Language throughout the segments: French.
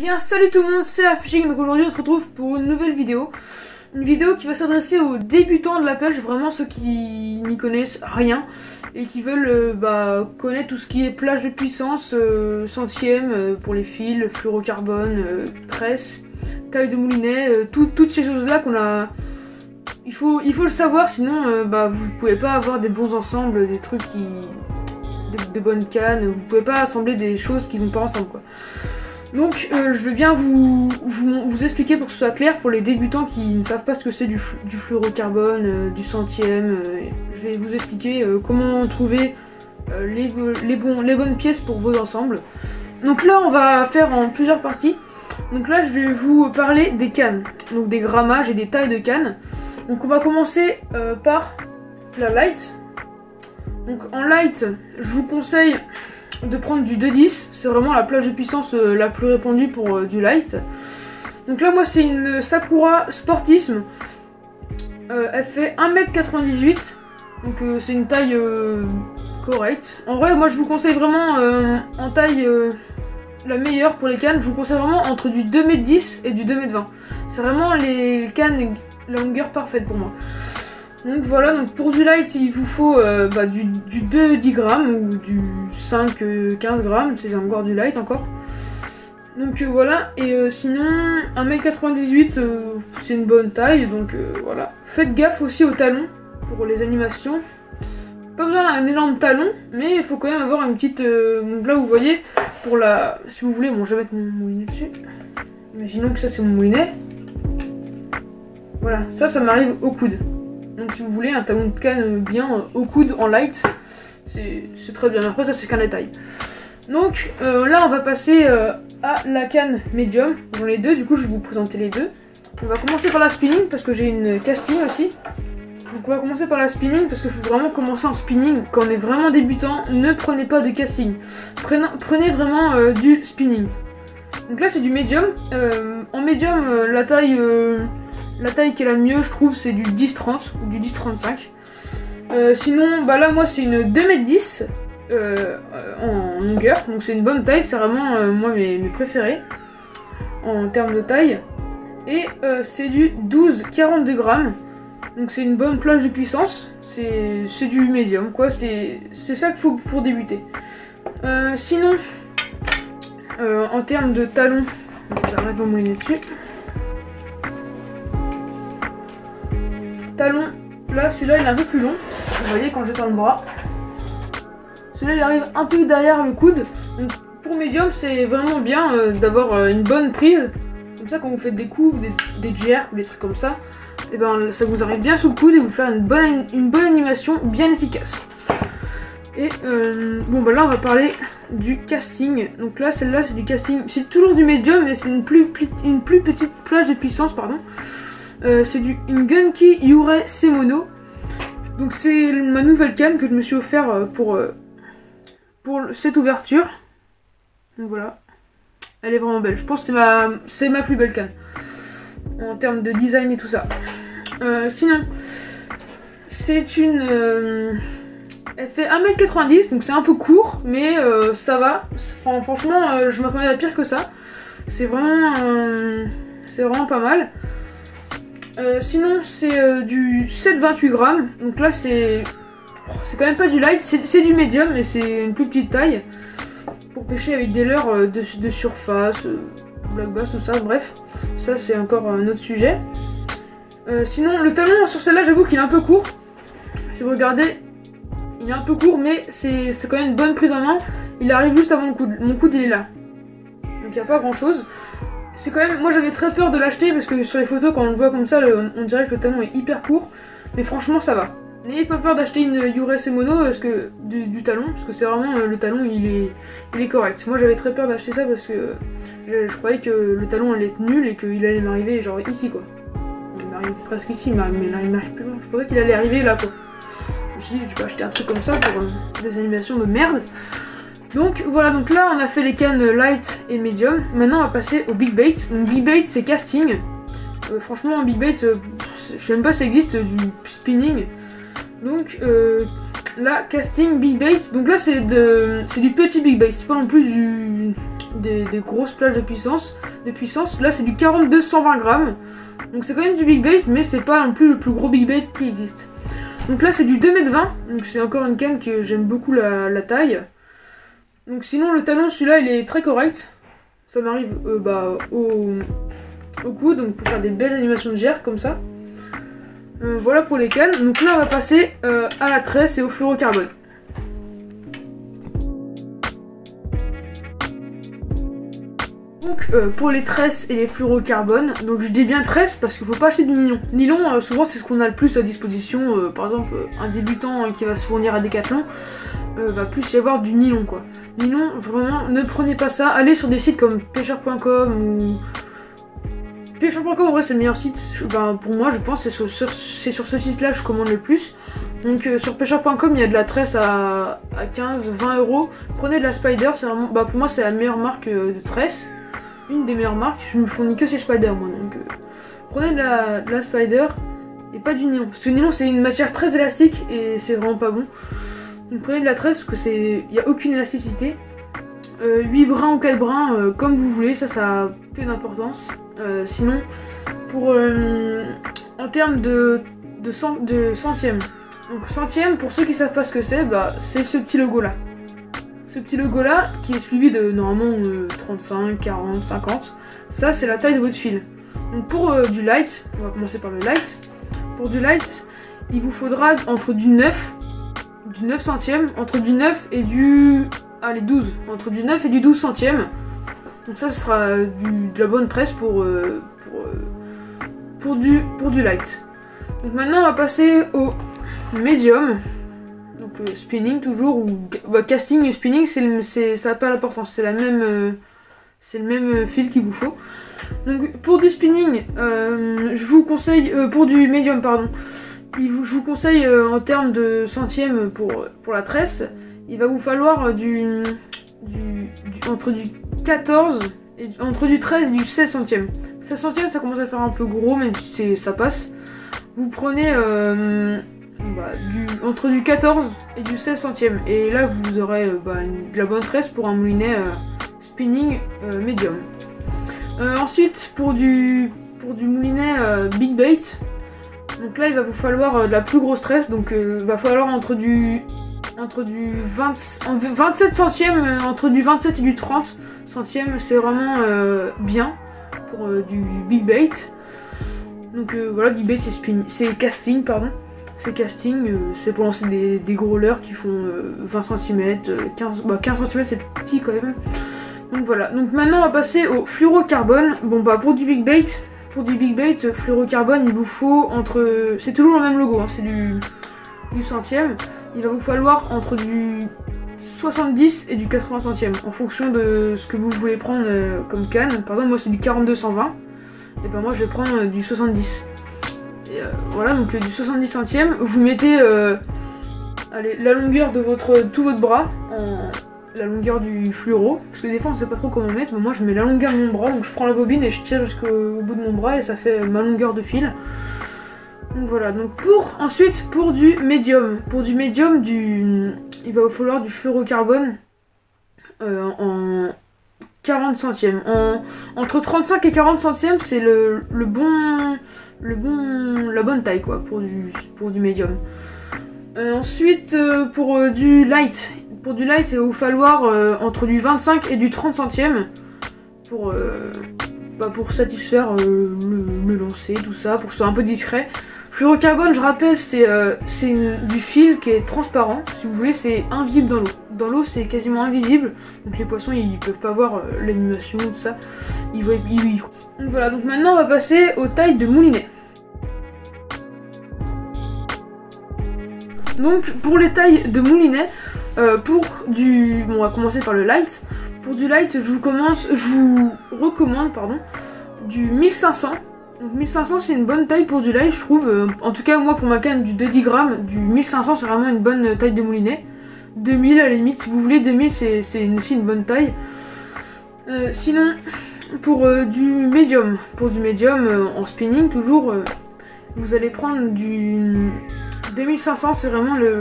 Bien, salut tout le monde, c'est Afishing. Donc aujourd'hui on se retrouve pour une nouvelle vidéo. Une vidéo qui va s'adresser aux débutants de la pêche, vraiment ceux qui n'y connaissent rien et qui veulent connaître tout ce qui est plage de puissance, centième pour les fils, fluorocarbone, tresse, taille de moulinet, toutes ces choses là qu'on a. Il faut le savoir, sinon vous pouvez pas avoir des bons ensembles, des trucs qui. De bonnes cannes, vous pouvez pas assembler des choses qui vont pas ensemble quoi. Donc je vais bien vous expliquer pour que ce soit clair pour les débutants qui ne savent pas ce que c'est du fluorocarbone, du centième. Je vais vous expliquer comment trouver les bonnes pièces pour vos ensembles. Donc là on va faire en plusieurs parties. Donc là je vais vous parler des cannes, donc des grammages et des tailles de cannes. Donc on va commencer par la light. Donc en light, je vous conseille de prendre du 2,10, c'est vraiment la plage de puissance la plus répandue pour du light. Donc là moi c'est une Sakura Sportisme, elle fait 1,98 m, donc c'est une taille correcte. En vrai moi je vous conseille vraiment en taille la meilleure pour les cannes, je vous conseille vraiment entre du 2,10 m et du 2,20 m. C'est vraiment les cannes la longueur parfaite pour moi. Donc voilà, donc pour du light il vous faut du 2-10 g ou du 5-15 g, c'est encore du light encore. Donc voilà, et sinon 1,98 m c'est une bonne taille, donc voilà. Faites gaffe aussi aux talons pour les animations. Pas besoin d'un énorme talon, mais il faut quand même avoir une petite... donc là vous voyez, pour la... Si vous voulez, bon je vais mettre mon moulinet dessus. Imaginons que ça c'est mon moulinet. Voilà, ça m'arrive au coude. Donc si vous voulez un talon de canne bien au coude en light, c'est très bien. Après ça c'est qu'un détail. Donc là on va passer à la canne médium. J'en ai deux, du coup je vais vous présenter les deux. On va commencer par la spinning parce que j'ai une casting aussi. Donc on va commencer par la spinning parce qu'il faut vraiment commencer en spinning. Quand on est vraiment débutant, ne prenez pas de casting. Prenez vraiment du spinning. Donc là c'est du médium. En médium la taille qui est la mieux, je trouve, c'est du 10-30 ou du 10-35. Sinon, là, moi, c'est une 2,10 m en longueur. Donc, c'est une bonne taille. C'est vraiment, moi, mes préférés en termes de taille. Et c'est du 12-42 g. Donc, c'est une bonne plage de puissance. C'est du médium, quoi. C'est ça qu'il faut pour débuter. Sinon, en termes de talons, j'arrête mon moulinet dessus. Talon, là celui-là il est un peu plus long, vous voyez quand j'étends le bras. Celui-là il arrive un peu derrière le coude, donc pour médium c'est vraiment bien d'avoir une bonne prise, comme ça quand vous faites des coups, des jerks ou des trucs comme ça, et ça vous arrive bien sous le coude et vous faire une bonne animation bien efficace. Et là on va parler du casting. Donc là celle-là c'est du casting, c'est toujours du médium mais c'est une plus petite plage de puissance pardon. C'est une Gunki Yurei Semono. Donc c'est ma nouvelle canne que je me suis offert pour cette ouverture. Donc voilà. Elle est vraiment belle. Je pense que c'est ma plus belle canne. En termes de design et tout ça. Sinon, c'est une... elle fait 1,90 m, donc c'est un peu court, mais ça va. Enfin, franchement, je m'attendais à pire que ça. C'est vraiment pas mal. Sinon c'est du 7,28 g, donc là c'est quand même pas du light, c'est du médium mais c'est une plus petite taille pour pêcher avec des leurres de surface, black bass, tout ça, bref, ça c'est encore un autre sujet. Sinon le talon sur celle-là j'avoue qu'il est un peu court, si vous regardez il est un peu court mais c'est quand même une bonne prise en main, il arrive juste avant le coude, mon coude il est là, donc il n'y a pas grand chose. C'est quand même, moi j'avais très peur de l'acheter parce que sur les photos quand on le voit comme ça, on dirait que le talon est hyper court, mais franchement ça va. N'ayez pas peur d'acheter une Yurei Semono parce que du talon, parce que c'est vraiment le talon il est correct. Moi j'avais très peur d'acheter ça parce que je croyais que le talon allait être nul et qu'il allait m'arriver genre ici quoi. Il m'arrive presque ici, mais il m'arrive plus loin. Je pensais qu'il allait arriver là quoi. Je me suis dit je vais pas acheter un truc comme ça pour des animations de merde. Donc voilà, donc là on a fait les cannes light et medium. Maintenant on va passer au big bait. Donc big bait c'est casting. Franchement big bait, je sais même pas si ça existe du spinning. Donc là casting big bait. Donc là c'est du petit big bait. C'est pas non plus des grosses plages de puissance. Là c'est du 42-120 grammes. Donc c'est quand même du big bait, mais c'est pas non plus le plus gros big bait qui existe. Donc là c'est du 2,20 m, donc c'est encore une canne que j'aime beaucoup la taille. Donc sinon le talon, celui-là il est très correct. Ça m'arrive au coude, donc pour faire des belles animations de gère comme ça. Voilà pour les cannes. Donc là on va passer à la tresse et au fluorocarbone. Donc pour les tresses et les fluorocarbones, donc je dis bien tresse parce qu'il faut pas acheter du nylon. Nylon souvent c'est ce qu'on a le plus à disposition, par exemple un débutant qui va se fournir à Decathlon va plus y avoir du nylon quoi. Nylon vraiment ne prenez pas ça, allez sur des sites comme pêcheur.com ou... Pêcheur.com en vrai c'est le meilleur site, pour moi je pense c'est sur ce site là je commande le plus. Donc sur pêcheur.com il y a de la tresse à 15-20 euros. Prenez de la Spider, c'est vraiment, pour moi c'est la meilleure marque de tresse. Une des meilleures marques, je me fournis que chez Spider moi, donc prenez de la Spider et pas du nylon, parce que le nylon c'est une matière très élastique et c'est vraiment pas bon. Donc prenez de la tresse parce que il n'y a aucune élasticité. 8 brins ou 4 brins, comme vous voulez, ça a peu d'importance. Sinon, en termes de centième, donc centième, pour ceux qui savent pas ce que c'est ce petit logo là. Ce petit logo là qui est suivi de normalement 35, 40, 50. Ça c'est la taille de votre fil. Donc pour du light, on va commencer par le light. Pour du light, il vous faudra entre du 9 centièmes, entre du 9 et du... Allez 12, entre du 9 et du 12 centièmes. Donc ça ce sera de la bonne tresse pour du light. Donc maintenant on va passer au médium. Donc spinning toujours, ou casting et spinning, ça n'a pas d'importance, c'est le même fil qu'il vous faut. Donc pour du spinning, je vous conseille, pour du médium pardon, je vous conseille en termes de centièmes pour la tresse, il va vous falloir entre du 14 et entre du 13 et du 16 centièmes. 16 centièmes ça commence à faire un peu gros même si ça passe. Vous prenez entre du 14 et du 16 centièmes et là vous aurez de la bonne tresse pour un moulinet spinning médium. Ensuite pour du moulinet big bait, donc là il va vous falloir de la plus grosse tresse, donc il va falloir entre du 27 centièmes, entre du 27 et du 30 centièmes, c'est vraiment bien pour du big bait. Donc voilà, big bait c'est casting pardon. C'est casting, c'est pour lancer des gros leurres qui font 20 cm, 15 cm c'est petit quand même. Donc voilà, donc maintenant on va passer au fluorocarbone. Pour du big bait, fluorocarbone il vous faut c'est toujours le même logo, hein, c'est du centième. Il va vous falloir entre du 70 et du 80 centièmes en fonction de ce que vous voulez prendre comme canne. Par exemple moi c'est du 42-120 et moi je vais prendre du 70. Et voilà, donc du 70 centièmes, vous mettez la longueur de tout votre bras la longueur du fluoro, parce que des fois on sait pas trop comment mettre, mais moi je mets la longueur de mon bras, donc je prends la bobine et je tire jusqu'au bout de mon bras et ça fait ma longueur de fil. Donc voilà, donc ensuite pour du médium, il va vous falloir du fluorocarbone en 40 centièmes. Entre 35 et 40 centièmes, c'est la bonne taille quoi pour du médium. Ensuite pour du light, il va vous falloir entre du 25 et du 30 centièmes pour satisfaire le lancer, tout ça, pour que ce soit un peu discret. Fluorocarbone, je rappelle, c'est du fil qui est transparent. Si vous voulez, c'est invisible dans l'eau. Dans l'eau, c'est quasiment invisible. Donc les poissons, ils peuvent pas voir l'animation, tout ça. Donc voilà, donc maintenant, on va passer aux tailles de moulinet. Donc pour les tailles de moulinet, on va commencer par le light. Pour du light, je vous recommande du 1500. Donc 1500 c'est une bonne taille pour du light je trouve, en tout cas moi pour ma canne du 10 grammes, du 1500 c'est vraiment une bonne taille de moulinet. 2000 à la limite si vous voulez, 2000 c'est aussi une bonne taille. Sinon pour du médium, en spinning toujours, vous allez prendre du 2500, c'est vraiment le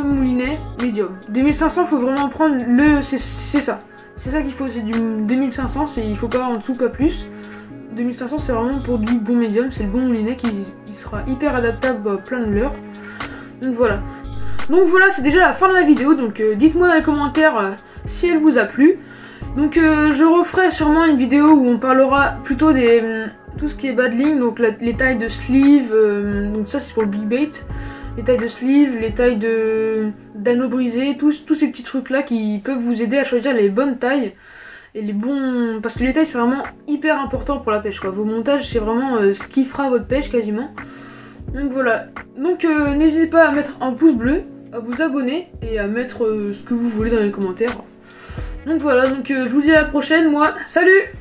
moulinet médium. 2500 faut vraiment prendre c'est ça. c'est ça qu'il faut, c'est du 2500, il faut pas en dessous, pas plus. 2500 c'est vraiment pour du bon médium, c'est le bon moulinet qui sera hyper adaptable à plein de leurres. Donc voilà. Donc voilà, c'est déjà la fin de la vidéo, donc dites-moi dans les commentaires si elle vous a plu. Donc je referai sûrement une vidéo où on parlera plutôt des tout ce qui est badling, donc les tailles de sleeve, donc ça c'est pour le big bait, les tailles de sleeve, les tailles d'anneaux brisés, tous ces petits trucs là qui peuvent vous aider à choisir les bonnes tailles et les bons, parce que les tailles c'est vraiment hyper important pour la pêche quoi. Vos montages c'est vraiment ce qui fera votre pêche quasiment. Donc voilà, donc n'hésitez pas à mettre un pouce bleu, à vous abonner et à mettre ce que vous voulez dans les commentaires. Donc voilà, donc je vous dis à la prochaine, moi, salut!